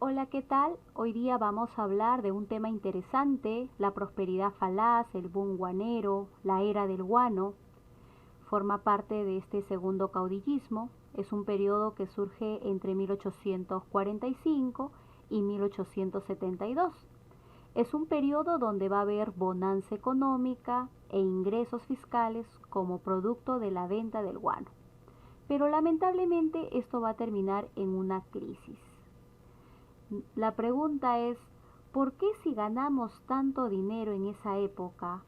Hola, ¿qué tal? Hoy día vamos a hablar de un tema interesante, la prosperidad falaz, el boom guanero, la era del guano. Forma parte de este segundo caudillismo. Es un periodo que surge entre 1845 y 1872. Es un periodo donde va a haber bonanza económica e ingresos fiscales como producto de la venta del guano. Pero lamentablemente esto va a terminar en una crisis. La pregunta es, ¿por qué si ganamos tanto dinero en esa época,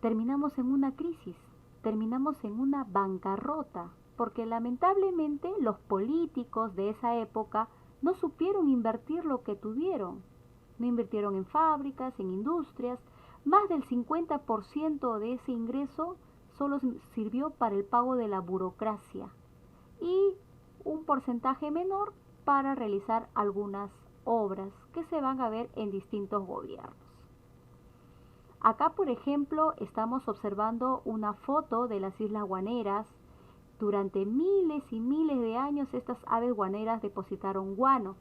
terminamos en una crisis, terminamos en una bancarrota? Porque lamentablemente los políticos de esa época no supieron invertir lo que tuvieron. No invirtieron en fábricas, en industrias. Más del 50% de ese ingreso solo sirvió para el pago de la burocracia y un porcentaje menor para realizar algunas obras que se van a ver en distintos gobiernos. Acá, por ejemplo, estamos observando una foto de las Islas Guaneras. Durante miles y miles de años estas aves guaneras depositaron guano.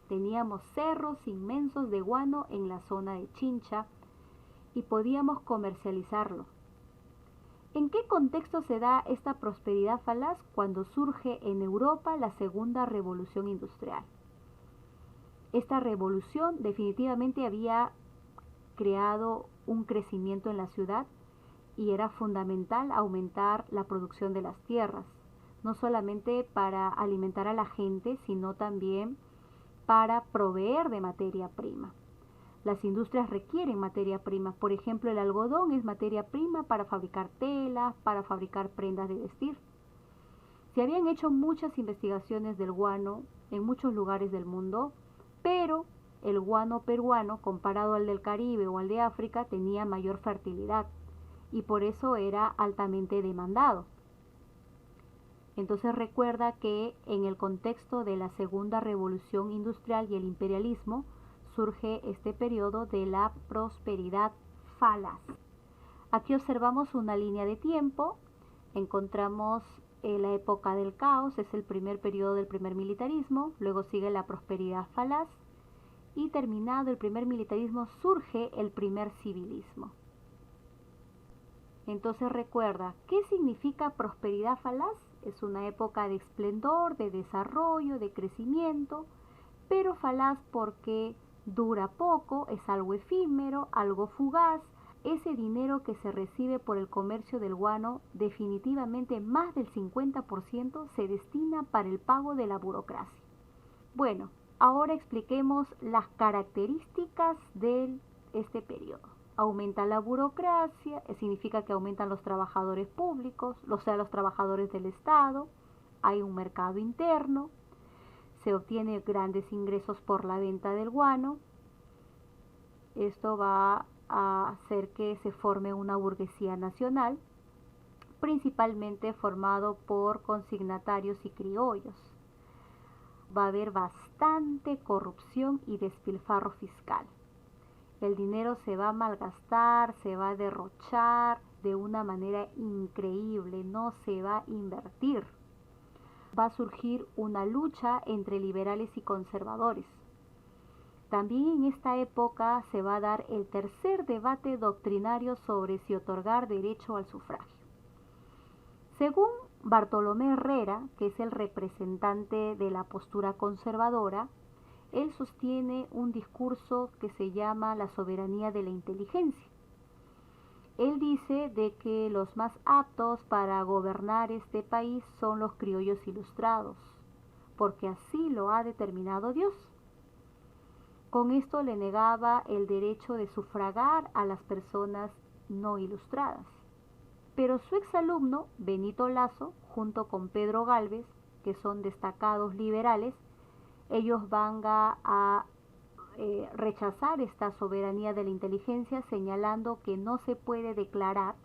Teníamos cerros inmensos de guano en la zona de Chincha y podíamos comercializarlo. ¿En qué contexto se da esta prosperidad falaz? Cuando surge en Europa la segunda revolución industrial. Esta revolución definitivamente había creado un crecimiento en la ciudad y era fundamental aumentar la producción de las tierras, no solamente para alimentar a la gente, sino también para proveer de materia prima. Las industrias requieren materia prima. Por ejemplo, el algodón es materia prima para fabricar telas, para fabricar prendas de vestir. Se habían hecho muchas investigaciones del guano en muchos lugares del mundo, pero el guano peruano, comparado al del Caribe o al de África, tenía mayor fertilidad y por eso era altamente demandado. Entonces recuerda que en el contexto de la segunda revolución industrial y el imperialismo, surge este periodo de la prosperidad falaz. Aquí observamos una línea de tiempo, encontramos la época del caos, es el primer periodo del primer militarismo, luego sigue la prosperidad falaz y terminado el primer militarismo surge el primer civilismo. Entonces recuerda, ¿qué significa prosperidad falaz? Es una época de esplendor, de desarrollo, de crecimiento, pero falaz porque dura poco, es algo efímero, algo fugaz. Ese dinero que se recibe por el comercio del guano, definitivamente más del 50% se destina para el pago de la burocracia. Bueno, ahora expliquemos las características de este periodo. Aumenta la burocracia, significa que aumentan los trabajadores públicos, o sea, los trabajadores del Estado, hay un mercado interno, se obtienen grandes ingresos por la venta del guano. Esto va a hacer que se forme una burguesía nacional, principalmente formado por consignatarios y criollos. Va a haber bastante corrupción y despilfarro fiscal. El dinero se va a malgastar, se va a derrochar de una manera increíble, no se va a invertir. Va a surgir una lucha entre liberales y conservadores. También en esta época se va a dar el tercer debate doctrinario sobre si otorgar derecho al sufragio. Según Bartolomé Herrera, que es el representante de la postura conservadora, él sostiene un discurso que se llama la soberanía de la inteligencia. Él dice de que los más aptos para gobernar este país son los criollos ilustrados, porque así lo ha determinado Dios. Con esto le negaba el derecho de sufragar a las personas no ilustradas. Pero su exalumno, Benito Lazo, junto con Pedro Gálvez, que son destacados liberales, ellos van a rechazar esta soberanía de la inteligencia, señalando que no se puede declarar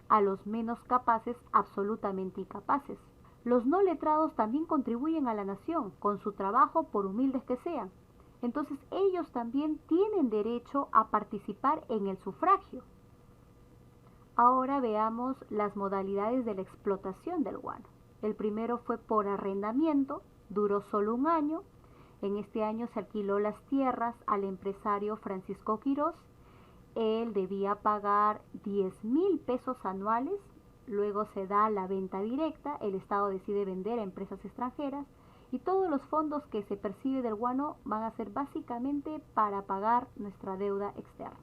a los menos capaces absolutamente incapaces. Los no letrados también contribuyen a la nación con su trabajo, por humildes que sean. Entonces ellos también tienen derecho a participar en el sufragio. Ahora veamos las modalidades de la explotación del guano. El primero fue por arrendamiento, duró solo un año, En este año se alquiló las tierras al empresario Francisco Quirós. Él debía pagar 10.000 pesos anuales, luego se da la venta directa, el Estado decide vender a empresas extranjeras y todos los fondos que se percibe del guano van a ser básicamente para pagar nuestra deuda externa.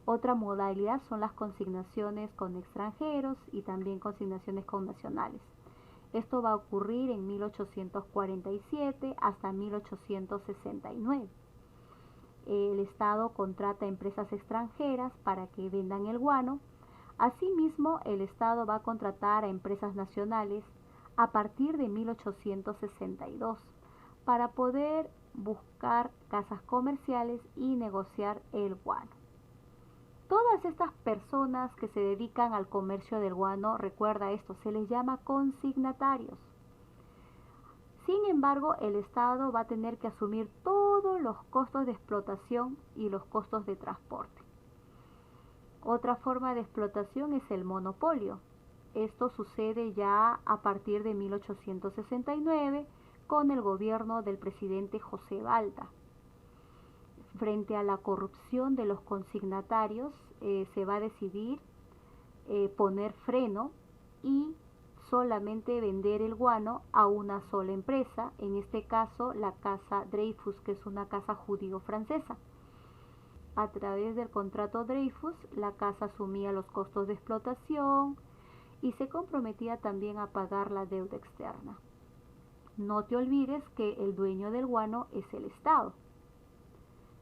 Otra modalidad son las consignaciones con extranjeros y también consignaciones con nacionales. Esto va a ocurrir en 1847 hasta 1869. El Estado contrata empresas extranjeras para que vendan el guano. Asimismo, el Estado va a contratar a empresas nacionales a partir de 1862 para poder buscar casas comerciales y negociar el guano. Todas estas personas que se dedican al comercio del guano, recuerda esto, se les llama consignatarios. Sin embargo, el Estado va a tener que asumir todos los costos de explotación y los costos de transporte. Otra forma de explotación es el monopolio. Esto sucede ya a partir de 1869 con el gobierno del presidente José Balta. Frente a la corrupción de los consignatarios, se va a decidir poner freno y solamente vender el guano a una sola empresa, en este caso la Casa Dreyfus, que es una casa judío-francesa. A través del contrato Dreyfus, la casa asumía los costos de explotación y se comprometía también a pagar la deuda externa. No te olvides que el dueño del guano es el Estado.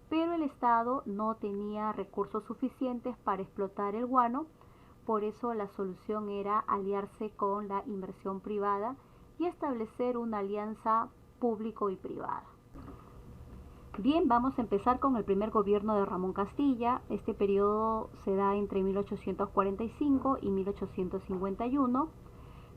Pero el Estado no tenía recursos suficientes para explotar el guano, por eso la solución era aliarse con la inversión privada y establecer una alianza público y privada. Bien, vamos a empezar con el primer gobierno de Ramón Castilla. Este periodo se da entre 1845 y 1851.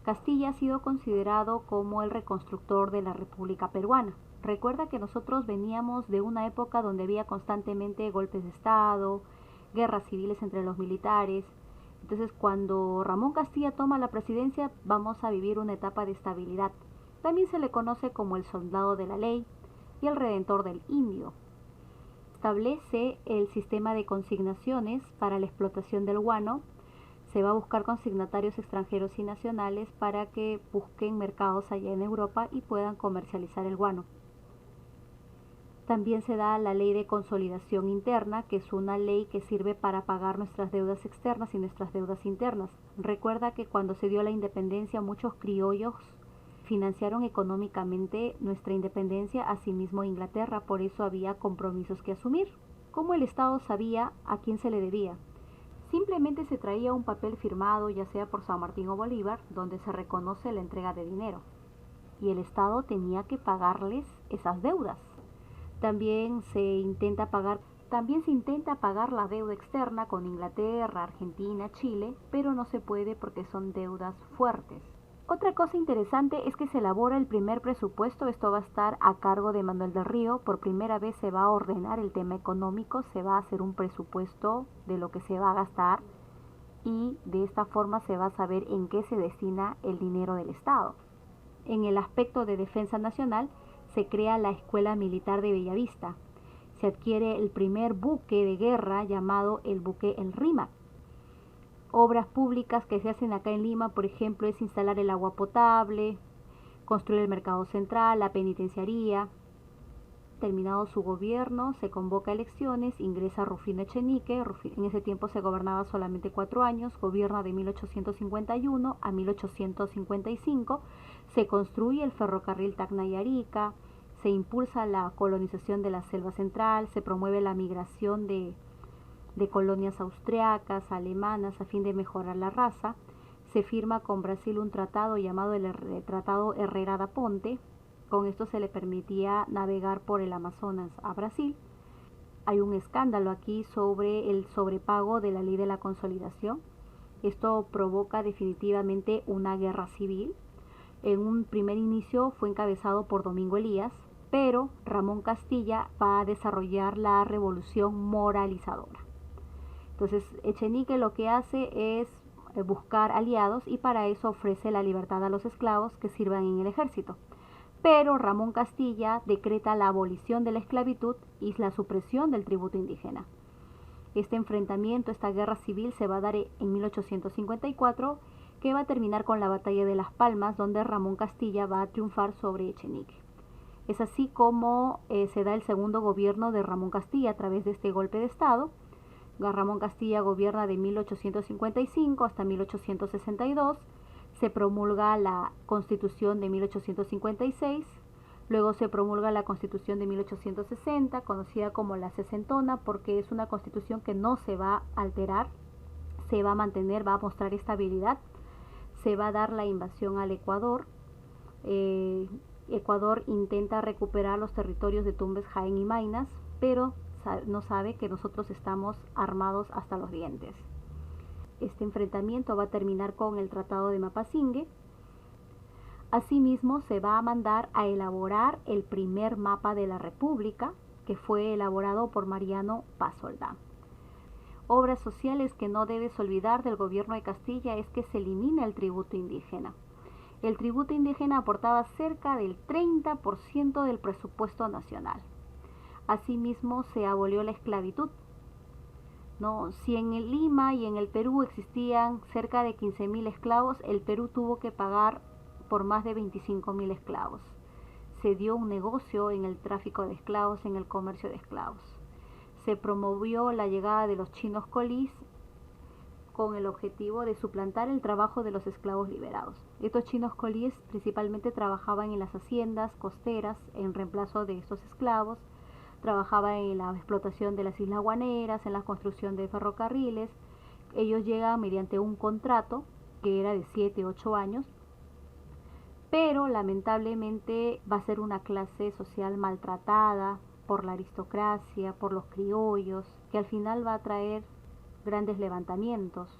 Castilla ha sido considerado como el reconstructor de la República Peruana. Recuerda que nosotros veníamos de una época donde había constantemente golpes de Estado, guerras civiles entre los militares. Entonces, cuando Ramón Castilla toma la presidencia, vamos a vivir una etapa de estabilidad. También se le conoce como el soldado de la ley y el redentor del indio. Establece el sistema de consignaciones para la explotación del guano. Se va a buscar consignatarios extranjeros y nacionales para que busquen mercados allá en Europa y puedan comercializar el guano. También se da la ley de consolidación interna, que es una ley que sirve para pagar nuestras deudas externas y nuestras deudas internas. Recuerda que cuando se dio la independencia, muchos criollos financiaron económicamente nuestra independencia, asimismo Inglaterra, por eso había compromisos que asumir. ¿Cómo el Estado sabía a quién se le debía? Simplemente se traía un papel firmado, ya sea por San Martín o Bolívar, donde se reconoce la entrega de dinero. Y el Estado tenía que pagarles esas deudas. También se intenta pagar la deuda externa con Inglaterra, Argentina, Chile, pero no se puede porque son deudas fuertes. Otra cosa interesante es que se elabora el primer presupuesto. Esto va a estar a cargo de Manuel del Río. Por primera vez se va a ordenar el tema económico, se va a hacer un presupuesto de lo que se va a gastar y de esta forma se va a saber en qué se destina el dinero del Estado. En el aspecto de defensa nacional, se crea la Escuela Militar de Bellavista. Se adquiere el primer buque de guerra llamado el buque El Rímac. Obras públicas que se hacen acá en Lima, por ejemplo, es instalar el agua potable, construir el mercado central, la penitenciaría. Terminado su gobierno, se convoca elecciones, ingresa Rufino Echenique. En ese tiempo se gobernaba solamente 4 años, gobierna de 1851 a 1855. Se construye el ferrocarril Tacna y Arica, se impulsa la colonización de la selva central, se promueve la migración de colonias austriacas, alemanas, a fin de mejorar la raza. Se firma con Brasil un tratado llamado el Tratado Herrera da Ponte. Con esto se le permitía navegar por el Amazonas a Brasil. Hay un escándalo aquí sobre el sobrepago de la ley de la consolidación. Esto provoca definitivamente una guerra civil. En un primer inicio fue encabezado por Domingo Elías, pero Ramón Castilla va a desarrollar la revolución moralizadora. Entonces Echenique lo que hace es buscar aliados y para eso ofrece la libertad a los esclavos que sirvan en el ejército. pero Ramón Castilla decreta la abolición de la esclavitud y la supresión del tributo indígena. Este enfrentamiento, esta guerra civil se va a dar en 1854, que va a terminar con la batalla de Las Palmas, donde Ramón Castilla va a triunfar sobre Echenique. Es así como se da el segundo gobierno de Ramón Castilla a través de este golpe de Estado. Ramón Castilla gobierna de 1855 hasta 1862, se promulga la Constitución de 1856, luego se promulga la Constitución de 1860, conocida como la Sesentona, porque es una constitución que no se va a alterar, se va a mantener, va a mostrar estabilidad. Se va a dar la invasión al Ecuador. Ecuador intenta recuperar los territorios de Tumbes, Jaén y Maynas, pero no sabe que nosotros estamos armados hasta los dientes. Este enfrentamiento va a terminar con el Tratado de Mapasingue. Asimismo, se va a mandar a elaborar el primer mapa de la República, que fue elaborado por Mariano Paz Soldán. Obras sociales que no debes olvidar del gobierno de Castilla es que se elimina el tributo indígena. El tributo indígena aportaba cerca del 30% del presupuesto nacional. Asimismo, se abolió la esclavitud. ¿No? Si en el Lima y en el Perú existían cerca de 15.000 esclavos, el Perú tuvo que pagar por más de 25.000 esclavos. Se dio un negocio en el tráfico de esclavos, en el comercio de esclavos. Se promovió la llegada de los chinos colís con el objetivo de suplantar el trabajo de los esclavos liberados. Estos chinos colíes principalmente trabajaban en las haciendas costeras en reemplazo de estos esclavos, trabajaban en la explotación de las islas guaneras, en la construcción de ferrocarriles. Ellos llegan mediante un contrato que era de 7, 8 años, pero lamentablemente va a ser una clase social maltratada por la aristocracia, por los criollos, que al final va a traer grandes levantamientos.